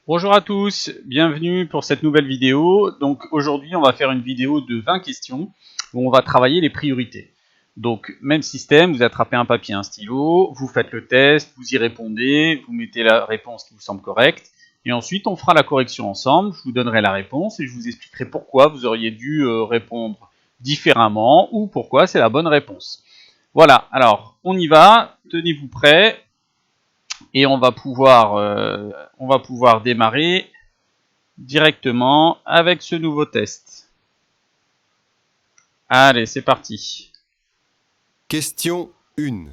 Bonjour à tous, bienvenue pour cette nouvelle vidéo. Donc aujourd'hui on va faire une vidéo de 20 questions où on va travailler les priorités. Donc même système, vous attrapez un papier et un stylo, vous faites le test, vous y répondez, vous mettez la réponse qui vous semble correcte et ensuite on fera la correction ensemble, je vous donnerai la réponse et je vous expliquerai pourquoi vous auriez dû répondre différemment ou pourquoi c'est la bonne réponse. Voilà, alors on y va, tenez-vous prêts. Et on va pouvoir démarrer directement avec ce nouveau test. Allez, c'est parti. Question 1.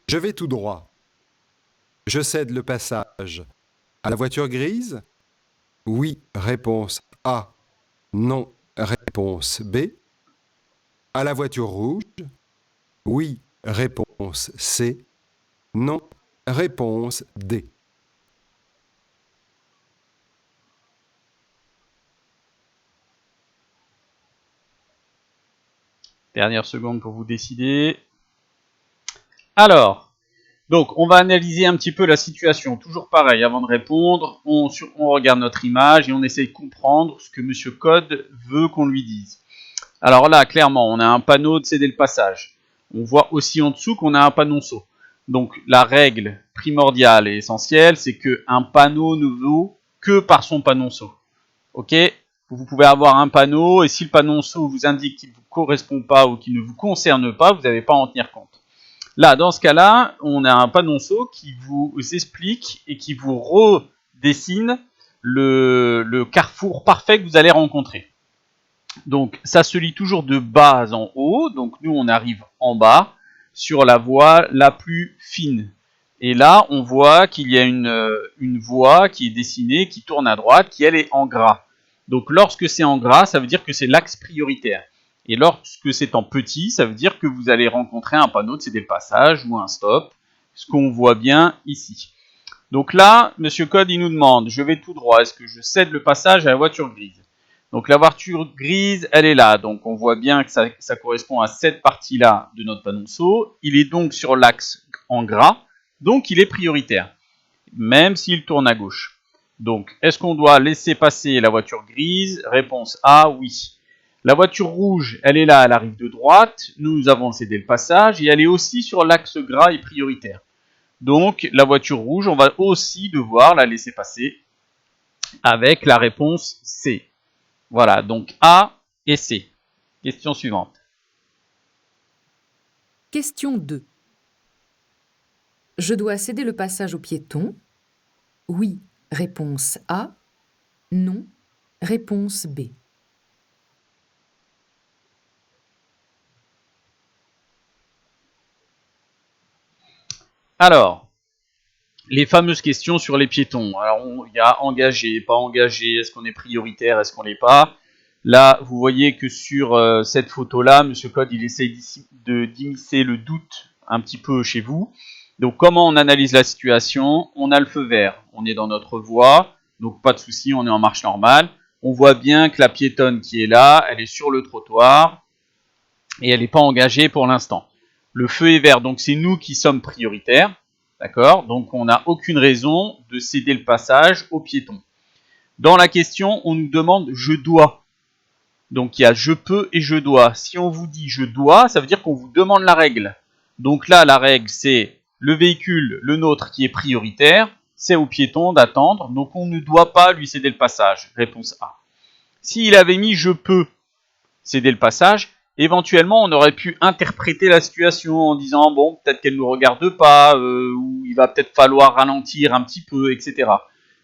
Je vais tout droit. Je cède le passage à la voiture grise? Oui, réponse A. Non, réponse B. À la voiture rouge? Oui, réponse C. Non, réponse D. Dernière seconde pour vous décider. Alors, donc on va analyser un petit peu la situation. Toujours pareil, avant de répondre, on regarde notre image et on essaie de comprendre ce que Monsieur Code veut qu'on lui dise. Alors là, clairement, on a un panneau de céder le passage. On voit aussi en dessous qu'on a un panonceau. Donc la règle primordiale et essentielle, c'est qu'un panneau ne vaut que par son panonceau. Ok? Vous pouvez avoir un panneau et si le panonceau vous indique qu'il ne vous correspond pas ou qu'il ne vous concerne pas, vous n'avez pas à en tenir compte. Là, dans ce cas-là, on a un panonceau qui vous explique et qui vous redessine le carrefour parfait que vous allez rencontrer. Donc ça se lit toujours de bas en haut, donc nous on arrive en bas sur la voie la plus fine. Et là on voit qu'il y a une voie qui est dessinée, qui tourne à droite, qui elle est en gras. Donc lorsque c'est en gras, ça veut dire que c'est l'axe prioritaire. Et lorsque c'est en petit, ça veut dire que vous allez rencontrer un panneau de céder le passage ou un stop, ce qu'on voit bien ici. Donc là, Monsieur Code, il nous demande, je vais tout droit, est-ce que je cède le passage à la voiture grise? Donc la voiture grise, elle est là, donc on voit bien que ça correspond à cette partie-là de notre panonceau. Il est donc sur l'axe en gras, donc il est prioritaire, même s'il tourne à gauche. Donc, est-ce qu'on doit laisser passer la voiture grise? Réponse A, oui. La voiture rouge, elle est là, elle arrive de droite, nous avons cédé le passage, et elle est aussi sur l'axe gras et prioritaire. Donc, la voiture rouge, on va aussi devoir la laisser passer avec la réponse C. Voilà, donc A et C. Question suivante. Question 2. Je dois céder le passage aux piétons? Oui, réponse A. Non, réponse B. Alors, les fameuses questions sur les piétons. Alors, il y a engagé, pas engagé, est-ce qu'on est prioritaire, est-ce qu'on l'est pas? Là, vous voyez que sur cette photo-là, Monsieur Code, il essaye d'immiscer le doute un petit peu chez vous. Donc, comment on analyse la situation? On a le feu vert, on est dans notre voie, donc pas de souci, on est en marche normale. On voit bien que la piétonne qui est là, elle est sur le trottoir et elle n'est pas engagée pour l'instant. Le feu est vert, donc c'est nous qui sommes prioritaires. D'accord? Donc on n'a aucune raison de céder le passage aux piétons. Dans la question, on nous demande je dois. Donc il y a je peux et je dois. Si on vous dit je dois, ça veut dire qu'on vous demande la règle. Donc là, la règle, c'est le véhicule, le nôtre qui est prioritaire, c'est aux piétons d'attendre, donc on ne doit pas lui céder le passage. Réponse A. S'il avait mis je peux céder le passage, éventuellement on aurait pu interpréter la situation en disant bon peut-être qu'elle ne nous regarde pas, ou il va peut-être falloir ralentir un petit peu, etc.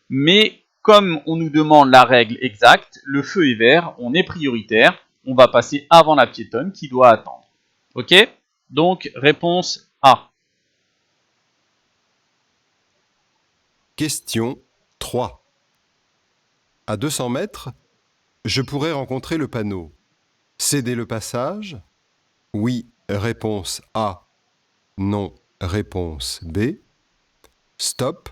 Mais comme on nous demande la règle exacte, le feu est vert, on est prioritaire, on va passer avant la piétonne qui doit attendre. Ok? Donc réponse A. Question 3. À 200 mètres, je pourrais rencontrer le panneau. Céder le passage? Oui, réponse A. Non, réponse B. Stop.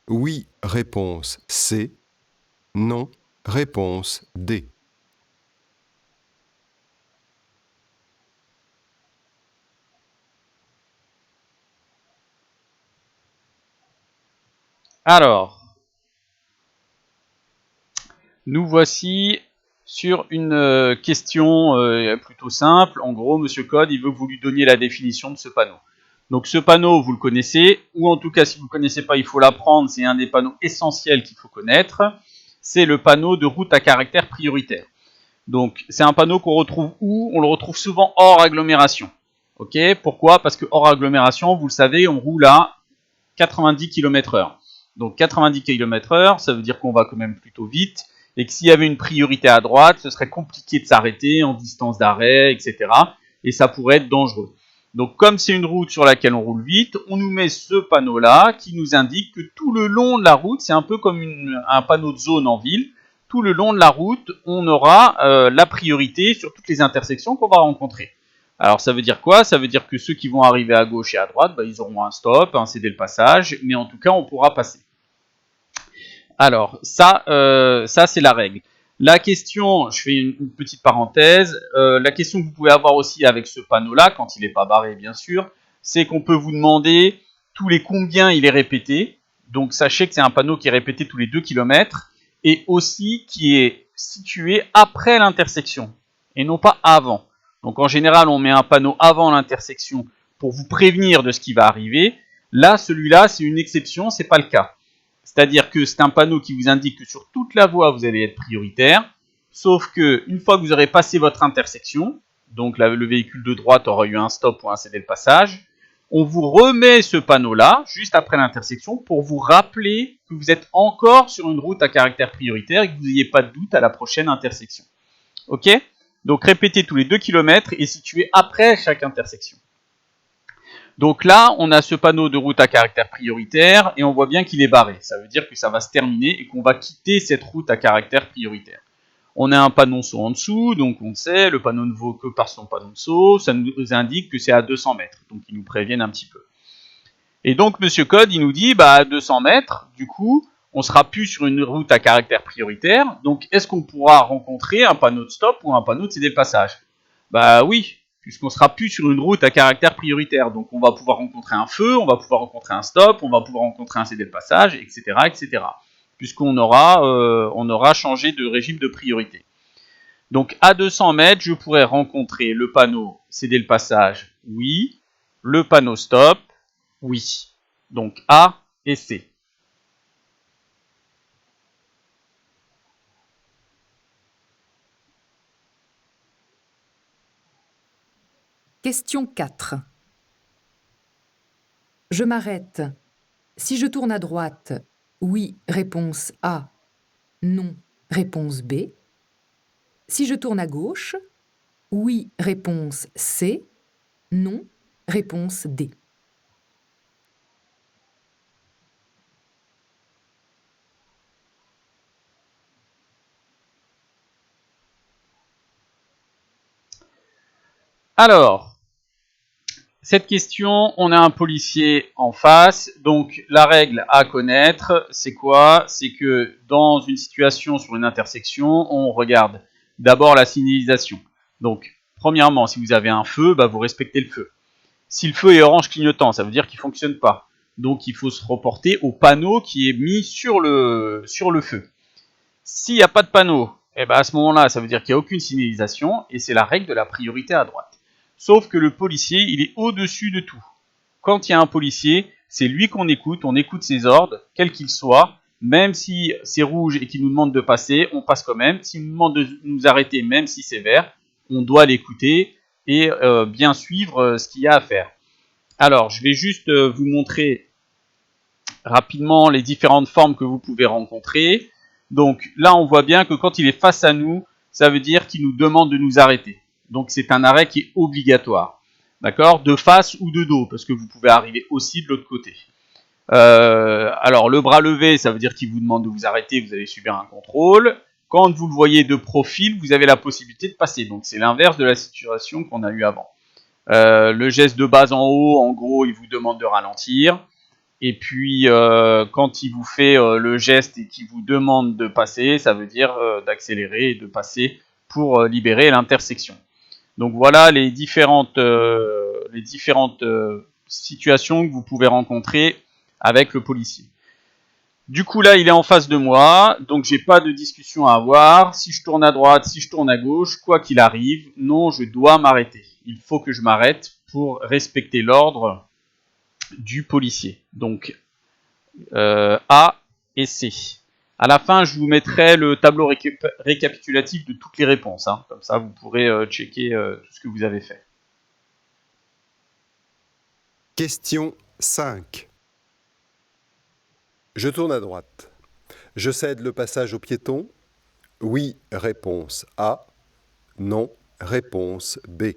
Oui, réponse C. Non, réponse D. Alors, Nous voici sur une question plutôt simple. En gros, Monsieur Code, il veut que vous lui donniez la définition de ce panneau. Donc ce panneau, vous le connaissez, ou en tout cas, si vous ne le connaissez pas, il faut l'apprendre. C'est un des panneaux essentiels qu'il faut connaître. C'est le panneau de route à caractère prioritaire. Donc c'est un panneau qu'on retrouve où? On le retrouve souvent hors agglomération. Ok? Pourquoi? Parce que hors agglomération, vous le savez, on roule à 90 km/h. Donc 90 km/h, ça veut dire qu'on va quand même plutôt vite, et que s'il y avait une priorité à droite, ce serait compliqué de s'arrêter en distance d'arrêt, etc. Et ça pourrait être dangereux. Donc comme c'est une route sur laquelle on roule vite, on nous met ce panneau-là qui nous indique que tout le long de la route, c'est un peu comme un panneau de zone en ville, tout le long de la route, on aura la priorité sur toutes les intersections qu'on va rencontrer. Alors ça veut dire quoi? Ça veut dire que ceux qui vont arriver à gauche et à droite, ils auront un stop, un céder le passage, mais en tout cas on pourra passer. Alors ça c'est la règle. La question, je fais une petite parenthèse, la question que vous pouvez avoir aussi avec ce panneau-là, quand il n'est pas barré bien sûr, c'est qu'on peut vous demander tous les combien il est répété. Donc sachez que c'est un panneau qui est répété tous les 2 km et aussi qui est situé après l'intersection et non pas avant. Donc en général, on met un panneau avant l'intersection pour vous prévenir de ce qui va arriver. Là, celui-là, c'est une exception, c'est pas le cas. C'est-à-dire que c'est un panneau qui vous indique que sur toute la voie, vous allez être prioritaire, sauf que une fois que vous aurez passé votre intersection, donc le véhicule de droite aura eu un stop ou un céder le passage, on vous remet ce panneau-là, juste après l'intersection, pour vous rappeler que vous êtes encore sur une route à caractère prioritaire et que vous n'ayez pas de doute à la prochaine intersection. Ok? Donc répétez tous les 2 km et situé après chaque intersection. Donc là, on a ce panneau de route à caractère prioritaire et on voit bien qu'il est barré. Ça veut dire que ça va se terminer et qu'on va quitter cette route à caractère prioritaire. On a un panonceau en dessous, donc on sait, le panneau ne vaut que par son panonceau, ça nous indique que c'est à 200 mètres, donc ils nous préviennent un petit peu. Et donc Monsieur Code, il nous dit, à 200 mètres, du coup, on sera plus sur une route à caractère prioritaire, donc est-ce qu'on pourra rencontrer un panneau de stop ou un panneau de céder le passage? Oui, puisqu'on sera plus sur une route à caractère prioritaire, donc on va pouvoir rencontrer un feu, on va pouvoir rencontrer un stop, on va pouvoir rencontrer un céder le passage, etc., etc., puisqu'on aura changé de régime de priorité. Donc à 200 mètres, je pourrais rencontrer le panneau céder le passage, oui, le panneau stop, oui. Donc A et C. Question 4. Je m'arrête. Si je tourne à droite, oui, réponse A. Non, réponse B. Si je tourne à gauche, oui, réponse C. Non, réponse D. Alors, cette question, on a un policier en face, donc la règle à connaître, c'est quoi? C'est que dans une situation sur une intersection, on regarde d'abord la signalisation. Donc, premièrement, si vous avez un feu, vous respectez le feu. Si le feu est orange clignotant, ça veut dire qu'il ne fonctionne pas. Donc, il faut se reporter au panneau qui est mis sur le feu. S'il n'y a pas de panneau, à ce moment-là, ça veut dire qu'il n'y a aucune signalisation, et c'est la règle de la priorité à droite. Sauf que le policier, il est au-dessus de tout. Quand il y a un policier, c'est lui qu'on écoute, on écoute ses ordres, quels qu'ils soient, même si c'est rouge et qu'il nous demande de passer, on passe quand même. S'il nous demande de nous arrêter, même si c'est vert, on doit l'écouter et bien suivre ce qu'il y a à faire. Alors, je vais juste vous montrer rapidement les différentes formes que vous pouvez rencontrer. Donc là, on voit bien que quand il est face à nous, ça veut dire qu'il nous demande de nous arrêter. Donc c'est un arrêt qui est obligatoire. D'accord? De face ou de dos, parce que vous pouvez arriver aussi de l'autre côté. Alors le bras levé, ça veut dire qu'il vous demande de vous arrêter, vous allez subir un contrôle. Quand vous le voyez de profil, vous avez la possibilité de passer. Donc c'est l'inverse de la situation qu'on a eue avant. Le geste de bas en haut, en gros, il vous demande de ralentir. Et puis, quand il vous fait le geste et qu'il vous demande de passer, ça veut dire d'accélérer et de passer pour libérer l'intersection. Donc voilà les différentes situations que vous pouvez rencontrer avec le policier. Du coup, là, il est en face de moi, donc j'ai pas de discussion à avoir. Si je tourne à droite, si je tourne à gauche, quoi qu'il arrive, non, je dois m'arrêter. Il faut que je m'arrête pour respecter l'ordre du policier. Donc, A et C. À la fin, je vous mettrai le tableau récapitulatif de toutes les réponses. Hein. Comme ça, vous pourrez checker tout ce que vous avez fait. Question 5. Je tourne à droite. Je cède le passage au piéton. Oui, réponse A. Non, réponse B.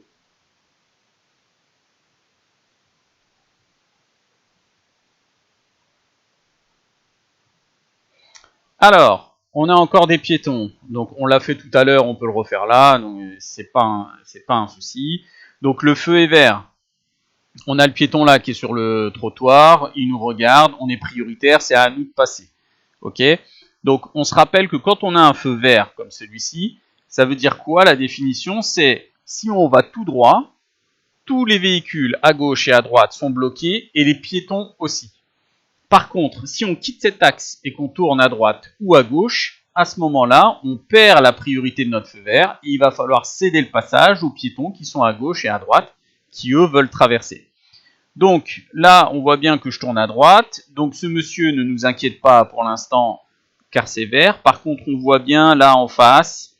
Alors, on a encore des piétons. Donc, on l'a fait tout à l'heure, on peut le refaire là. Donc, c'est pas un souci. Donc, le feu est vert. On a le piéton là qui est sur le trottoir. Il nous regarde. On est prioritaire. C'est à nous de passer. Ok. Donc, on se rappelle que quand on a un feu vert comme celui-ci, ça veut dire quoi la définition? C'est si on va tout droit, tous les véhicules à gauche et à droite sont bloqués et les piétons aussi. Par contre, si on quitte cet axe et qu'on tourne à droite ou à gauche, à ce moment-là, on perd la priorité de notre feu vert et il va falloir céder le passage aux piétons qui sont à gauche et à droite, qui eux veulent traverser. Donc là, on voit bien que je tourne à droite, donc ce monsieur ne nous inquiète pas pour l'instant car c'est vert. Par contre, on voit bien là en face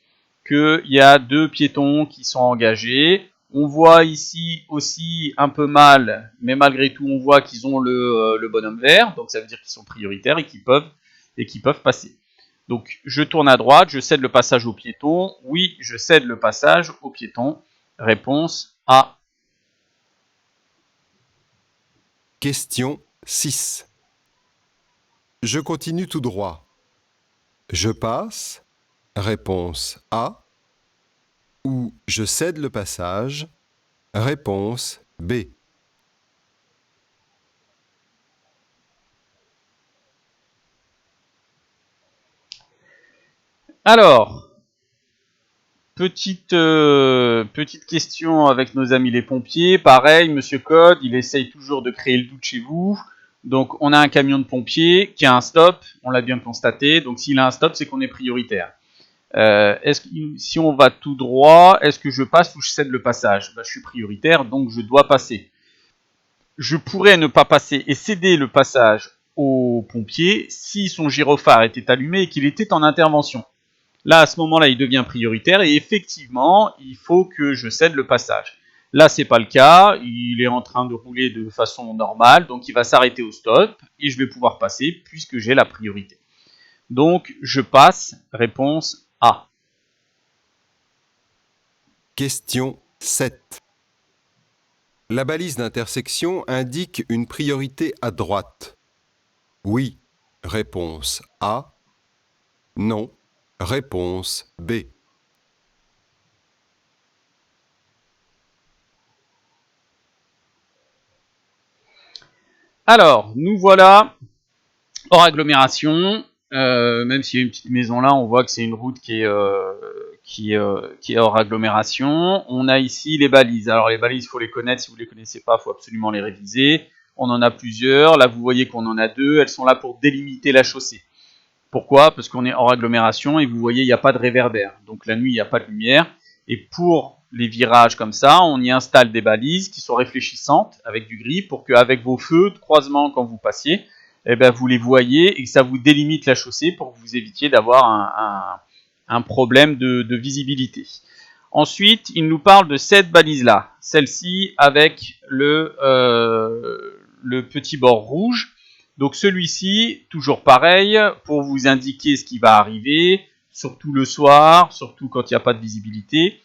qu'il y a deux piétons qui sont engagés. On voit ici aussi un peu mal, mais malgré tout, on voit qu'ils ont le bonhomme vert, donc ça veut dire qu'ils sont prioritaires et qu'ils peuvent passer. Donc je tourne à droite, je cède le passage aux piétons. Oui, je cède le passage aux piétons. Réponse A. Question 6. Je continue tout droit. Je passe. Réponse A. Ou je cède le passage. Réponse B. Alors, petite question avec nos amis les pompiers. Pareil, Monsieur Code, il essaye toujours de créer le doute chez vous. Donc, on a un camion de pompiers qui a un stop, on l'a bien constaté. Donc, s'il a un stop, c'est qu'on est prioritaire. Si on va tout droit, est-ce que je passe ou je cède le passage? Je suis prioritaire, donc je dois passer. Je pourrais ne pas passer et céder le passage aux pompiers si son gyrophare était allumé et qu'il était en intervention. Là, à ce moment-là, il devient prioritaire et effectivement, il faut que je cède le passage. Là, c'est pas le cas. Il est en train de rouler de façon normale, donc il va s'arrêter au stop et je vais pouvoir passer puisque j'ai la priorité. Donc, je passe. Réponse A. Question 7. La balise d'intersection indique une priorité à droite. Oui. Réponse A. Non. Réponse B. Alors, nous voilà hors agglomération. Même s'il y a une petite maison là, on voit que c'est une route qui est hors agglomération. On a ici les balises. Alors les balises, il faut les connaître. Si vous ne les connaissez pas, il faut absolument les réviser. On en a plusieurs. Là, vous voyez qu'on en a deux. Elles sont là pour délimiter la chaussée. Pourquoi? Parce qu'on est hors agglomération et vous voyez, il n'y a pas de réverbère. Donc la nuit, il n'y a pas de lumière. Et pour les virages comme ça, on y installe des balises qui sont réfléchissantes avec du gris pour qu'avec vos feux de croisement quand vous passiez, eh ben, vous les voyez et que ça vous délimite la chaussée pour que vous évitiez d'avoir un problème de visibilité. Ensuite, il nous parle de cette balise-là, celle-ci avec le petit bord rouge. Donc celui-ci, toujours pareil, pour vous indiquer ce qui va arriver, surtout le soir, surtout quand il n'y a pas de visibilité,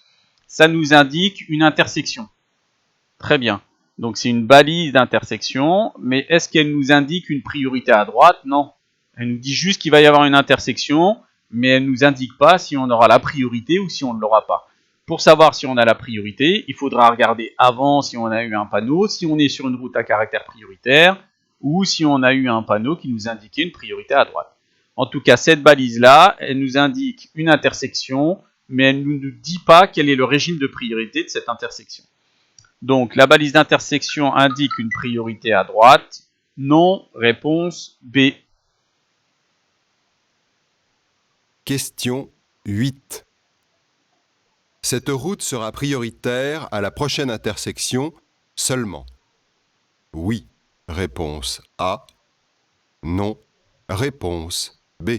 ça nous indique une intersection. Très bien. Donc c'est une balise d'intersection, mais est-ce qu'elle nous indique une priorité à droite? Non. Elle nous dit juste qu'il va y avoir une intersection, mais elle ne nous indique pas si on aura la priorité ou si on ne l'aura pas. Pour savoir si on a la priorité, il faudra regarder avant si on a eu un panneau, si on est sur une route à caractère prioritaire, ou si on a eu un panneau qui nous indiquait une priorité à droite. En tout cas, cette balise-là, elle nous indique une intersection, mais elle ne nous dit pas quel est le régime de priorité de cette intersection. Donc, la balise d'intersection indique une priorité à droite. Non, réponse B. Question 8. Cette route sera prioritaire à la prochaine intersection seulement. Oui, réponse A. Non, réponse B.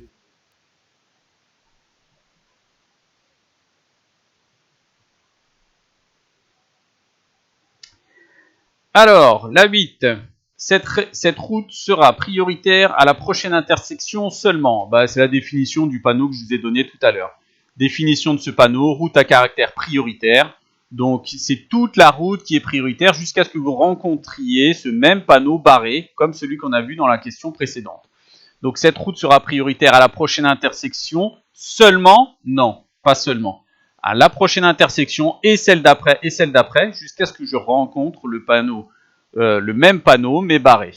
Alors, la 8. Cette route sera prioritaire à la prochaine intersection seulement. C'est la définition du panneau que je vous ai donné tout à l'heure. Définition de ce panneau, route à caractère prioritaire. Donc, c'est toute la route qui est prioritaire jusqu'à ce que vous rencontriez ce même panneau barré, comme celui qu'on a vu dans la question précédente. Donc, cette route sera prioritaire à la prochaine intersection seulement? Non, pas seulement. À la prochaine intersection et celle d'après, jusqu'à ce que je rencontre le panneau, le même panneau, mais barré.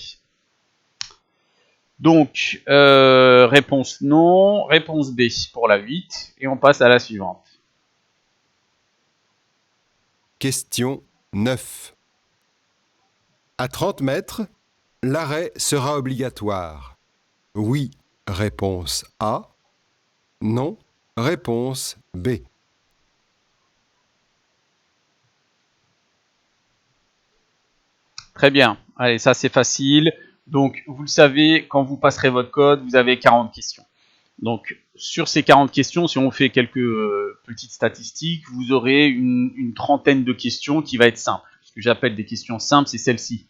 Donc, réponse non, réponse B pour la 8, et on passe à la suivante. Question 9. À 30 mètres, l'arrêt sera obligatoire. Oui, réponse A. Non, réponse B. Très bien. Allez, ça c'est facile. Donc, vous le savez, quand vous passerez votre code, vous avez 40 questions. Donc, sur ces 40 questions, si on fait quelques petites statistiques, vous aurez une trentaine de questions qui va être simple. Ce que j'appelle des questions simples, c'est celle-ci.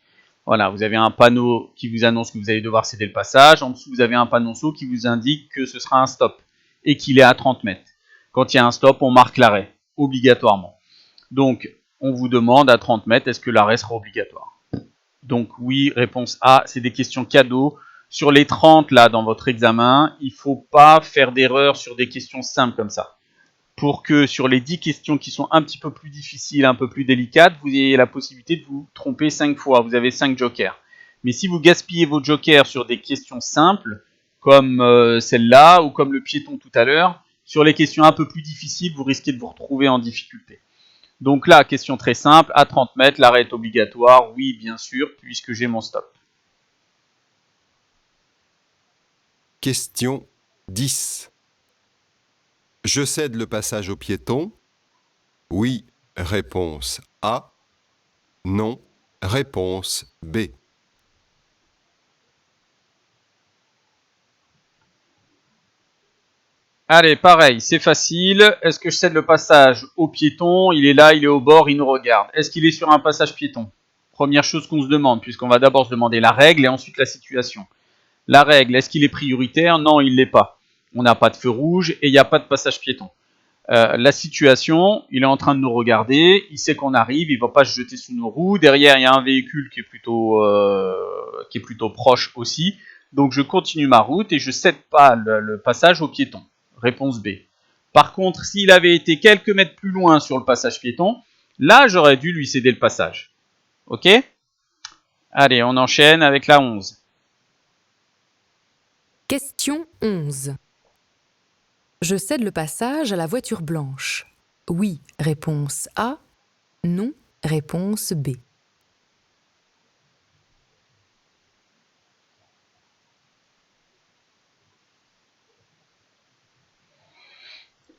Voilà, vous avez un panneau qui vous annonce que vous allez devoir céder le passage. En dessous, vous avez un panneau qui vous indique que ce sera un stop et qu'il est à 30 mètres. Quand il y a un stop, on marque l'arrêt, obligatoirement. Donc, on vous demande à 30 mètres, est-ce que l'arrêt sera obligatoire? Donc oui, réponse A, c'est des questions cadeaux. Sur les 30 là dans votre examen, il ne faut pas faire d'erreur sur des questions simples comme ça. Pour que sur les 10 questions qui sont un petit peu plus difficiles, un peu plus délicates, vous ayez la possibilité de vous tromper 5 fois. Vous avez 5 jokers. Mais si vous gaspillez vos jokers sur des questions simples, comme celle-là ou comme le piéton tout à l'heure, sur les questions un peu plus difficiles, vous risquez de vous retrouver en difficulté. Donc là, question très simple, à 30 mètres, l'arrêt est obligatoire. Oui, bien sûr, puisque j'ai mon stop. Question 10. Je cède le passage aux piétons. Oui, réponse A. Non, réponse B. Allez, pareil, c'est facile. Est-ce que je cède le passage au piéton? Il est là, il est au bord, il nous regarde. Est-ce qu'il est sur un passage piéton? Première chose qu'on se demande, puisqu'on va d'abord se demander la règle et ensuite la situation. La règle, est-ce qu'il est prioritaire? Non, il ne l'est pas. On n'a pas de feu rouge et il n'y a pas de passage piéton. La situation, il est en train de nous regarder, il sait qu'on arrive, il ne va pas se jeter sous nos roues. Derrière, il y a un véhicule qui est plutôt proche aussi. Donc je continue ma route et je ne cède pas le passage au piéton. Réponse B. Par contre, s'il avait été quelques mètres plus loin sur le passage piéton, là, j'aurais dû lui céder le passage. Ok? Allez, on enchaîne avec la 11. Question 11. Je cède le passage à la voiture blanche. Oui, réponse A. Non, réponse B.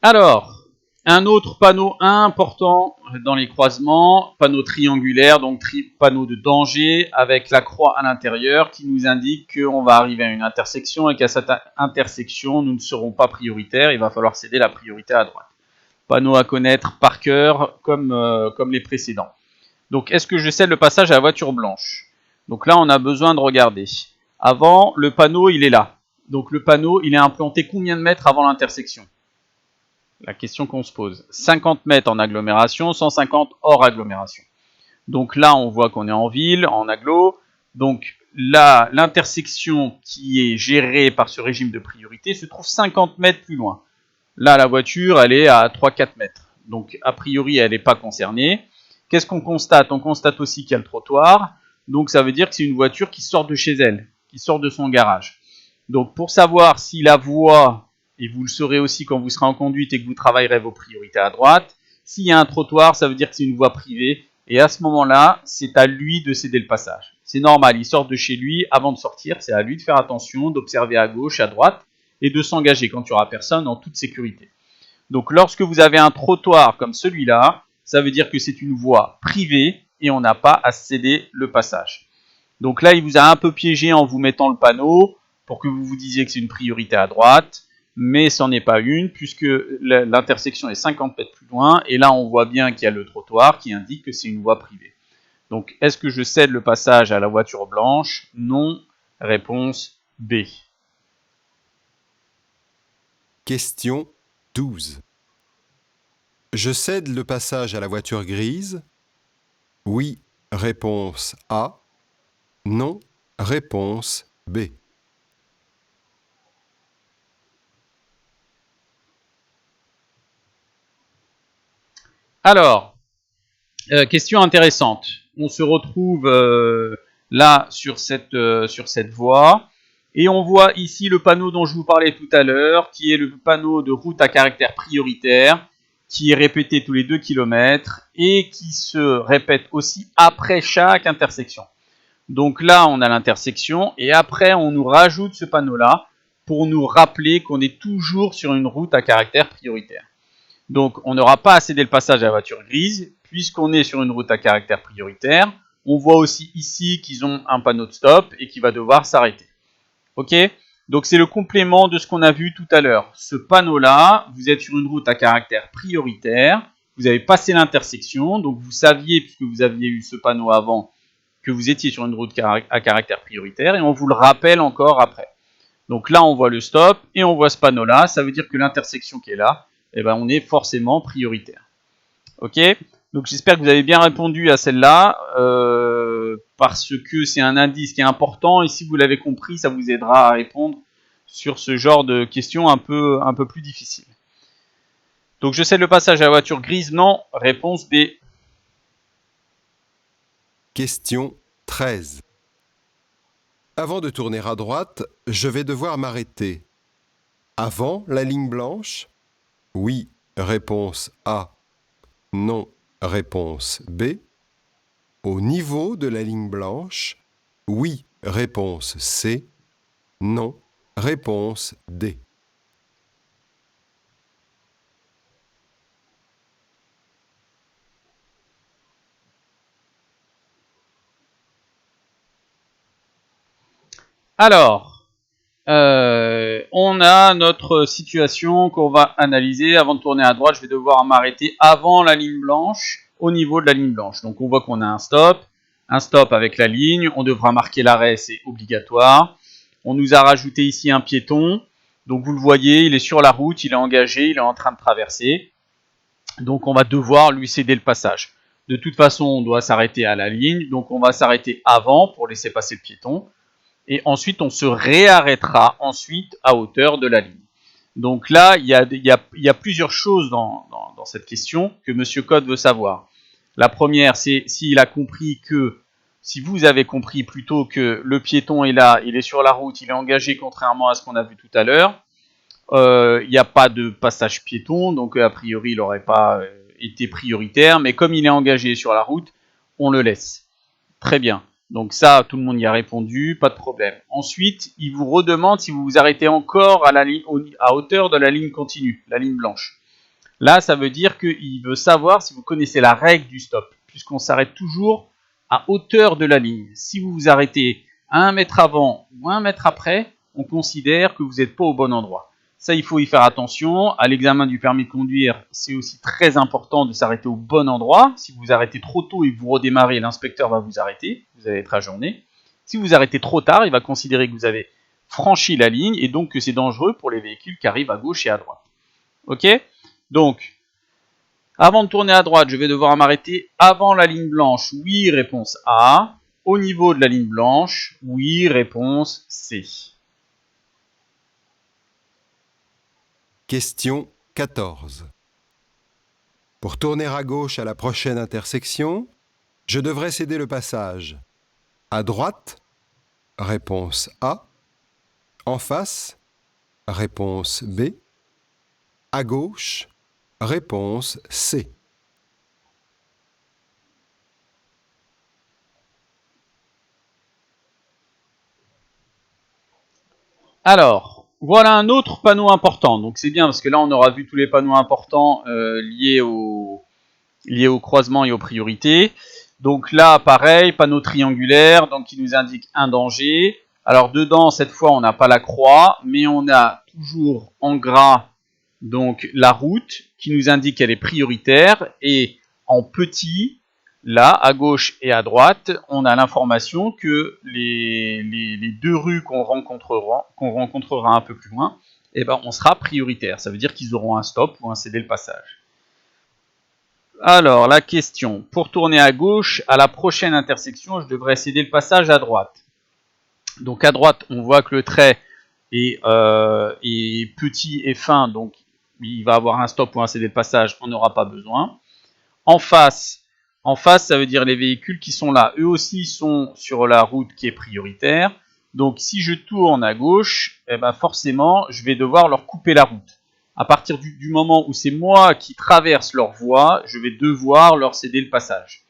Alors, un autre panneau important dans les croisements, panneau triangulaire, donc panneau de danger avec la croix à l'intérieur qui nous indique qu'on va arriver à une intersection et qu'à cette intersection, nous ne serons pas prioritaires, il va falloir céder la priorité à droite. Panneau à connaître par cœur comme les précédents. Donc, est-ce que je cède le passage à la voiture blanche? Donc là, on a besoin de regarder. Avant, le panneau, il est là. Donc le panneau, il est implanté combien de mètres avant l'intersection? La question qu'on se pose. 50 mètres en agglomération, 150 hors agglomération. Donc là, on voit qu'on est en ville, en agglo. Donc là, l'intersection qui est gérée par ce régime de priorité se trouve 50 mètres plus loin. Là, la voiture, elle est à 3-4 mètres. Donc a priori, elle n'est pas concernée. Qu'est-ce qu'on constate? On constate aussi qu'il y a le trottoir. Donc ça veut dire que c'est une voiture qui sort de chez elle, qui sort de son garage. Donc pour savoir si la voie, et vous le saurez aussi quand vous serez en conduite et que vous travaillerez vos priorités à droite, s'il y a un trottoir, ça veut dire que c'est une voie privée. Et à ce moment-là, c'est à lui de céder le passage. C'est normal, il sort de chez lui avant de sortir, c'est à lui de faire attention, d'observer à gauche, à droite. et de s'engager quand il n'y aura personne en toute sécurité. Donc lorsque vous avez un trottoir comme celui-là, ça veut dire que c'est une voie privée et on n'a pas à céder le passage. Donc là, il vous a un peu piégé en vous mettant le panneau pour que vous vous disiez que c'est une priorité à droite, mais c'en est pas une puisque l'intersection est 50 mètres plus loin et là on voit bien qu'il y a le trottoir qui indique que c'est une voie privée. Donc est-ce que je cède le passage à la voiture blanche? Non. Réponse B. Question 12. Je cède le passage à la voiture grise? Oui, réponse A. Non, réponse B. Alors, question intéressante. On se retrouve là sur cette voie et on voit ici le panneau dont je vous parlais tout à l'heure, qui est le panneau de route à caractère prioritaire, qui est répété tous les 2 km et qui se répète aussi après chaque intersection. Donc là, on a l'intersection et après, on nous rajoute ce panneau-là pour nous rappeler qu'on est toujours sur une route à caractère prioritaire. Donc, on n'aura pas à céder le passage à la voiture grise, puisqu'on est sur une route à caractère prioritaire. On voit aussi ici qu'ils ont un panneau de stop et qu'il va devoir s'arrêter. Ok? Donc, c'est le complément de ce qu'on a vu tout à l'heure. Ce panneau-là, vous êtes sur une route à caractère prioritaire, vous avez passé l'intersection, donc vous saviez, puisque vous aviez eu ce panneau avant, que vous étiez sur une route à caractère prioritaire, et on vous le rappelle encore après. Donc là, on voit le stop et on voit ce panneau-là. Ça veut dire que l'intersection qui est là, eh ben, on est forcément prioritaire. Ok? Donc j'espère que vous avez bien répondu à celle-là, parce que c'est un indice qui est important, et si vous l'avez compris, ça vous aidera à répondre sur ce genre de questions un peu plus difficiles. Donc je cède le passage à la voiture grise, non. Réponse B. Question 13. Avant de tourner à droite, je vais devoir m'arrêter. Avant la ligne blanche? Oui, réponse A. Non, réponse B. Au niveau de la ligne blanche? Oui, réponse C. Non, réponse D. Alors, on a notre situation qu'on va analyser. Avant de tourner à droite, je vais devoir m'arrêter avant la ligne blanche, au niveau de la ligne blanche. Donc on voit qu'on a un stop avec la ligne. On devra marquer l'arrêt, c'est obligatoire. On nous a rajouté ici un piéton. Donc vous le voyez, il est sur la route, il est engagé, il est en train de traverser. Donc on va devoir lui céder le passage. De toute façon, on doit s'arrêter à la ligne. Donc on va s'arrêter avant pour laisser passer le piéton. Et ensuite, on se réarrêtera ensuite à hauteur de la ligne. Donc là, il y a plusieurs choses dans cette question que M. Code veut savoir. La première, c'est s'il a compris que, si vous avez compris plutôt que le piéton est là, il est sur la route, il est engagé contrairement à ce qu'on a vu tout à l'heure, il n'y a pas de passage piéton, donc a priori il n'aurait pas été prioritaire, mais comme il est engagé sur la route, on le laisse. Très bien. Donc ça, tout le monde y a répondu, pas de problème. Ensuite, il vous redemande si vous vous arrêtez encore à hauteur de la ligne continue, la ligne blanche. Là, ça veut dire qu'il veut savoir si vous connaissez la règle du stop, puisqu'on s'arrête toujours à hauteur de la ligne. Si vous vous arrêtez à 1 mètre avant ou 1 mètre après, on considère que vous n'êtes pas au bon endroit. Ça, il faut y faire attention. À l'examen du permis de conduire, c'est aussi très important de s'arrêter au bon endroit. Si vous arrêtez trop tôt et que vous redémarrez, l'inspecteur va vous arrêter. Vous allez être ajourné. Si vous arrêtez trop tard, il va considérer que vous avez franchi la ligne et donc que c'est dangereux pour les véhicules qui arrivent à gauche et à droite. Ok? Donc, avant de tourner à droite, je vais devoir m'arrêter avant la ligne blanche. Oui, réponse A. Au niveau de la ligne blanche, oui, réponse C. Question 14. Pour tourner à gauche à la prochaine intersection, je devrais céder le passage. À droite? Réponse A. En face? Réponse B. À gauche? Réponse C. Alors, voilà un autre panneau important. Donc c'est bien parce que là on aura vu tous les panneaux importants liés au croisement et aux priorités. Donc là pareil, panneau triangulaire, donc qui nous indique un danger. Alors dedans cette fois on n'a pas la croix, mais on a toujours en gras donc la route qui nous indique qu'elle est prioritaire, et en petit, là, à gauche et à droite, on a l'information que les deux rues qu'on rencontrera un peu plus loin, eh ben, on sera prioritaire. Ça veut dire qu'ils auront un stop ou un cédé le passage. Alors, la question. Pour tourner à gauche, à la prochaine intersection, je devrais céder le passage à droite. Donc à droite, on voit que le trait est petit et fin, donc il va avoir un stop ou un cédé le passage, on n'aura pas besoin. En face, ça veut dire les véhicules qui sont là, eux aussi sont sur la route qui est prioritaire. Donc si je tourne à gauche, eh ben forcément, je vais devoir leur couper la route. À partir du moment où c'est moi qui traverse leur voie, je vais devoir leur céder le passage.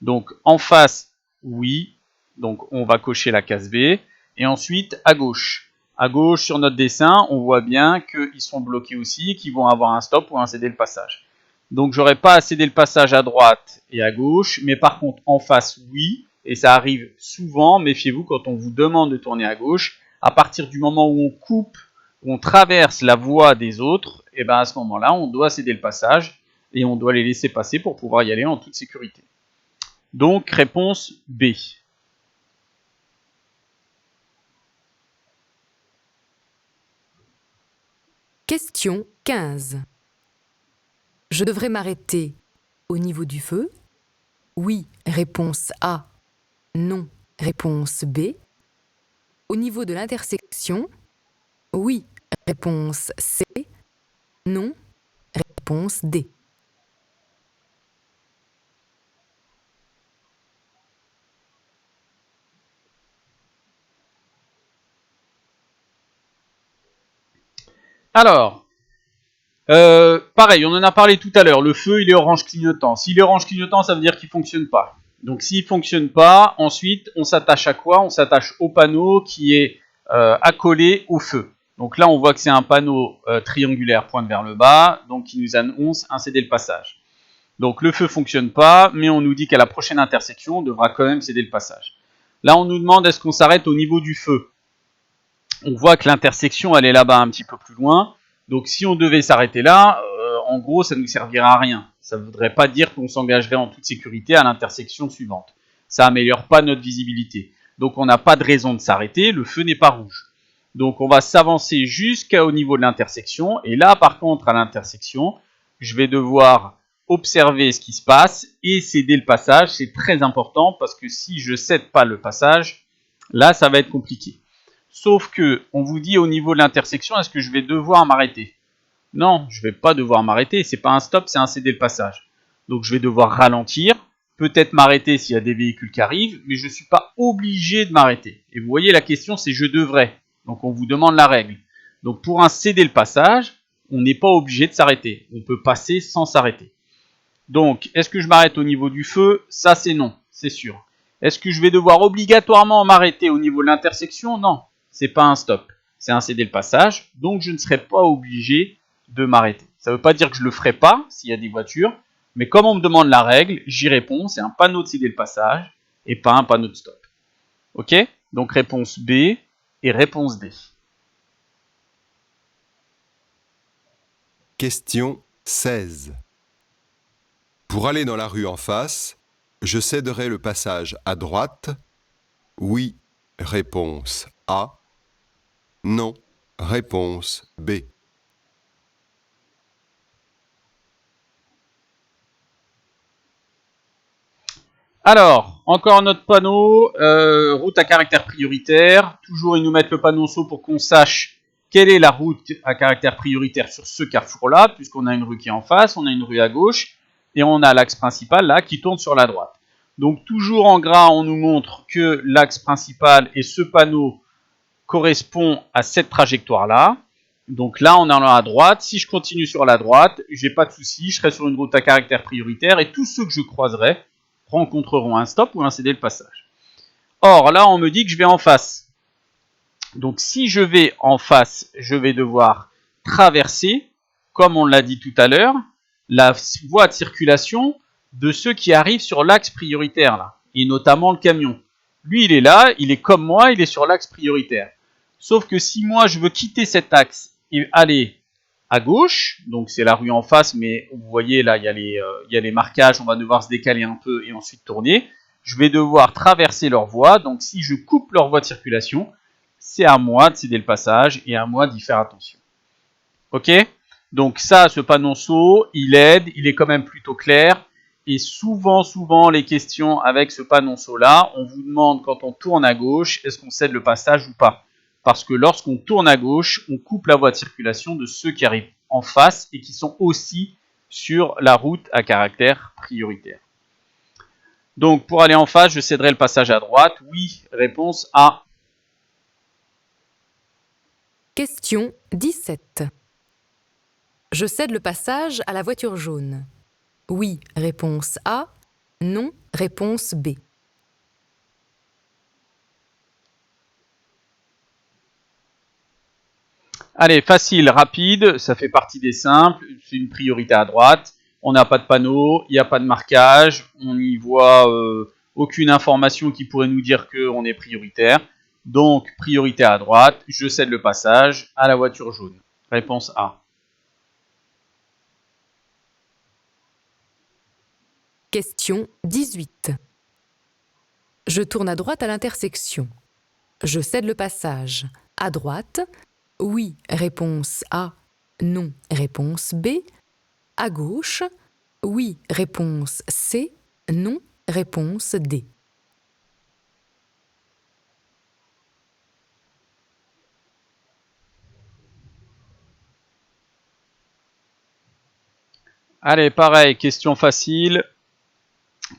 Donc en face, oui, donc on va cocher la case B. Et ensuite, à gauche. À gauche, sur notre dessin, on voit bien qu'ils sont bloqués aussi et qu'ils vont avoir un stop ou un céder le passage. Donc j'aurai pas à céder le passage à droite et à gauche, mais par contre en face, oui. Et ça arrive souvent, méfiez-vous, quand on vous demande de tourner à gauche, à partir du moment où on coupe, où on traverse la voie des autres, et ben à ce moment-là, on doit céder le passage et on doit les laisser passer pour pouvoir y aller en toute sécurité. Donc réponse B. Question 15. Je devrais m'arrêter au niveau du feu? Oui, réponse A. Non, réponse B. Au niveau de l'intersection? Oui, réponse C. Non, réponse D. Alors, pareil, on en a parlé tout à l'heure, le feu il est orange clignotant. S'il est orange clignotant, ça veut dire qu'il ne fonctionne pas. Donc s'il ne fonctionne pas, ensuite on s'attache à quoi? On s'attache au panneau qui est accolé au feu. Donc là on voit que c'est un panneau triangulaire pointe vers le bas, donc qui nous annonce un céder le passage. Donc le feu ne fonctionne pas, mais on nous dit qu'à la prochaine intersection, on devra quand même céder le passage. Là on nous demande est-ce qu'on s'arrête au niveau du feu. On voit que l'intersection elle est là-bas un petit peu plus loin. Donc si on devait s'arrêter là, en gros ça ne nous servira à rien. Ça ne voudrait pas dire qu'on s'engagerait en toute sécurité à l'intersection suivante. Ça n'améliore pas notre visibilité. Donc on n'a pas de raison de s'arrêter, le feu n'est pas rouge. Donc on va s'avancer jusqu'au niveau de l'intersection. Et là par contre à l'intersection, je vais devoir observer ce qui se passe et céder le passage. C'est très important parce que si je ne cède pas le passage, là ça va être compliqué. Sauf que on vous dit au niveau de l'intersection, est-ce que je vais devoir m'arrêter? Non, je ne vais pas devoir m'arrêter, c'est pas un stop, c'est un céder le passage. Donc je vais devoir ralentir, peut-être m'arrêter s'il y a des véhicules qui arrivent, mais je ne suis pas obligé de m'arrêter. Et vous voyez, la question c'est je devrais. Donc on vous demande la règle. Donc pour un céder le passage, on n'est pas obligé de s'arrêter. On peut passer sans s'arrêter. Donc, est-ce que je m'arrête au niveau du feu? Ça c'est non, c'est sûr. Est-ce que je vais devoir obligatoirement m'arrêter au niveau de l'intersection? Non, c'est pas un stop, c'est un céder le passage, donc je ne serai pas obligé de m'arrêter. Ça ne veut pas dire que je ne le ferai pas s'il y a des voitures, mais comme on me demande la règle, j'y réponds, c'est un panneau de céder le passage et pas un panneau de stop. Ok? Donc réponse B et réponse D. Question 16. Pour aller dans la rue en face, je céderai le passage à droite. Oui, réponse A. Non, réponse B. Alors, encore notre panneau, route à caractère prioritaire. Toujours, ils nous mettent le panneau saut pour qu'on sache quelle est la route à caractère prioritaire sur ce carrefour-là, puisqu'on a une rue qui est en face, on a une rue à gauche, et on a l'axe principal là qui tourne sur la droite. Donc toujours en gras, on nous montre que l'axe principal et ce panneau correspond à cette trajectoire-là. Donc là, on est à droite. Si je continue sur la droite, j'ai pas de souci, je serai sur une route à caractère prioritaire et tous ceux que je croiserai rencontreront un stop ou un céder le passage. Or, là, on me dit que je vais en face. Donc si je vais en face, je vais devoir traverser, comme on l'a dit tout à l'heure, la voie de circulation de ceux qui arrivent sur l'axe prioritaire, là, et notamment le camion. Lui, il est là, il est comme moi, il est sur l'axe prioritaire. Sauf que si moi, je veux quitter cet axe et aller à gauche, donc c'est la rue en face, mais vous voyez là, il y a les marquages, on va devoir se décaler un peu et ensuite tourner. Je vais devoir traverser leur voie, donc si je coupe leur voie de circulation, c'est à moi de céder le passage et à moi d'y faire attention. Ok? Donc ça, ce panonceau, il aide, il est quand même plutôt clair. Et souvent, les questions avec ce panonceau-là, on vous demande quand on tourne à gauche, est-ce qu'on cède le passage ou pas? Parce que lorsqu'on tourne à gauche, on coupe la voie de circulation de ceux qui arrivent en face et qui sont aussi sur la route à caractère prioritaire. Donc pour aller en face, je céderai le passage à droite. Oui, réponse A. Question 17. Je cède le passage à la voiture jaune. Oui, réponse A. Non, réponse B. Allez, facile, rapide, ça fait partie des simples, c'est une priorité à droite. On n'a pas de panneau, il n'y a pas de marquage, on n'y voit aucune information qui pourrait nous dire qu'on est prioritaire. Donc, priorité à droite, je cède le passage à la voiture jaune. Réponse A. Question 18. Je tourne à droite à l'intersection. Je cède le passage à droite. Oui, réponse A. Non, réponse B. À gauche. Oui, réponse C. Non, réponse D. Allez, pareil, question facile.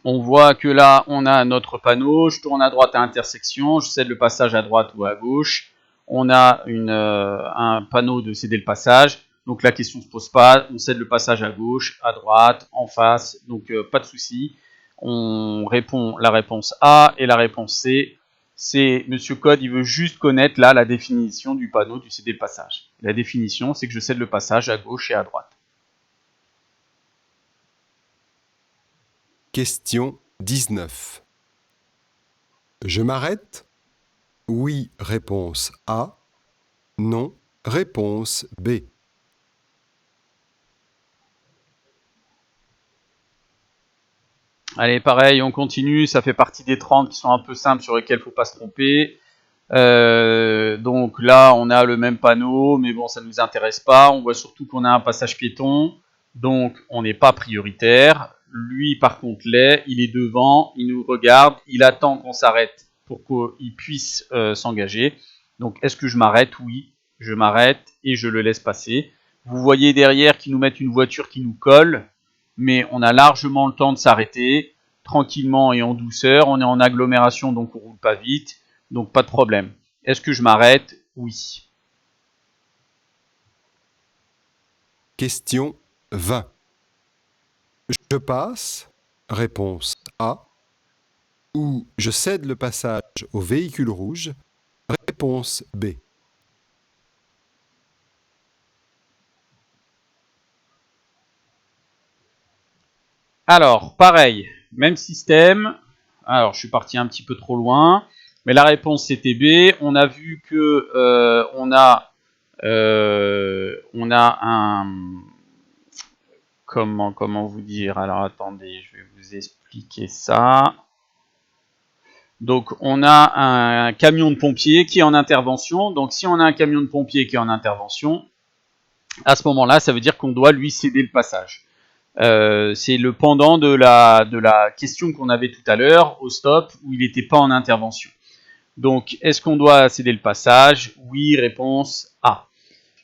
On voit que là, on a notre panneau. Je tourne à droite à l'intersection. Je cède le passage à droite ou à gauche. On a un panneau de céder le passage. Donc la question ne se pose pas. On cède le passage à gauche, à droite, en face. Donc pas de souci. On répond la réponse A et la réponse C. C'est Monsieur Code, il veut juste connaître là la définition du panneau du céder le passage. La définition, c'est que je cède le passage à gauche et à droite. Question 19. Je m'arrête? Oui, réponse A. Non, réponse B. Allez, pareil, on continue. Ça fait partie des 30 qui sont un peu simples sur lesquels il ne faut pas se tromper. Donc là, on a le même panneau, mais bon, ça ne nous intéresse pas. On voit surtout qu'on a un passage piéton, donc on n'est pas prioritaire. Lui, par contre, l'est. Il est devant, il nous regarde, il attend qu'on s'arrête pour qu'il puisse s'engager. Donc, est-ce que je m'arrête? Oui, je m'arrête et je le laisse passer. Vous voyez derrière qu'ils nous mettent une voiture qui nous colle, mais on a largement le temps de s'arrêter, tranquillement et en douceur. On est en agglomération, donc on roule pas vite. Donc pas de problème. Est-ce que je m'arrête? Oui. Question 20. Je passe? Réponse A. Ou je cède le passage au véhicule rouge? Réponse B. Alors, pareil, même système. Alors, je suis parti un petit peu trop loin, mais la réponse c'était B. On a vu que on a un comment vous dire. Alors attendez, je vais vous expliquer ça. Donc on a un camion de pompiers qui est en intervention. Donc si on a un camion de pompiers qui est en intervention, à ce moment-là, ça veut dire qu'on doit lui céder le passage. C'est le pendant de la question qu'on avait tout à l'heure au stop où il n'était pas en intervention. Donc est-ce qu'on doit céder le passage? Oui, réponse A.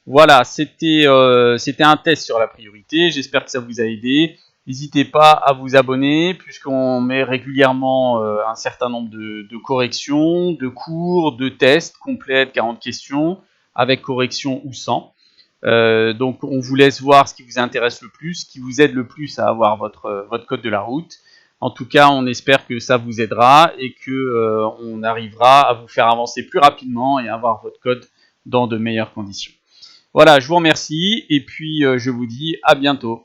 Voilà, c'était un test sur la priorité. J'espère que ça vous a aidé. N'hésitez pas à vous abonner puisqu'on met régulièrement un certain nombre de corrections, de cours, de tests complets de 40 questions avec correction ou sans. Donc on vous laisse voir ce qui vous intéresse le plus, ce qui vous aide le plus à avoir votre code de la route. En tout cas, on espère que ça vous aidera et que on arrivera à vous faire avancer plus rapidement et avoir votre code dans de meilleures conditions. Voilà, je vous remercie et puis je vous dis à bientôt.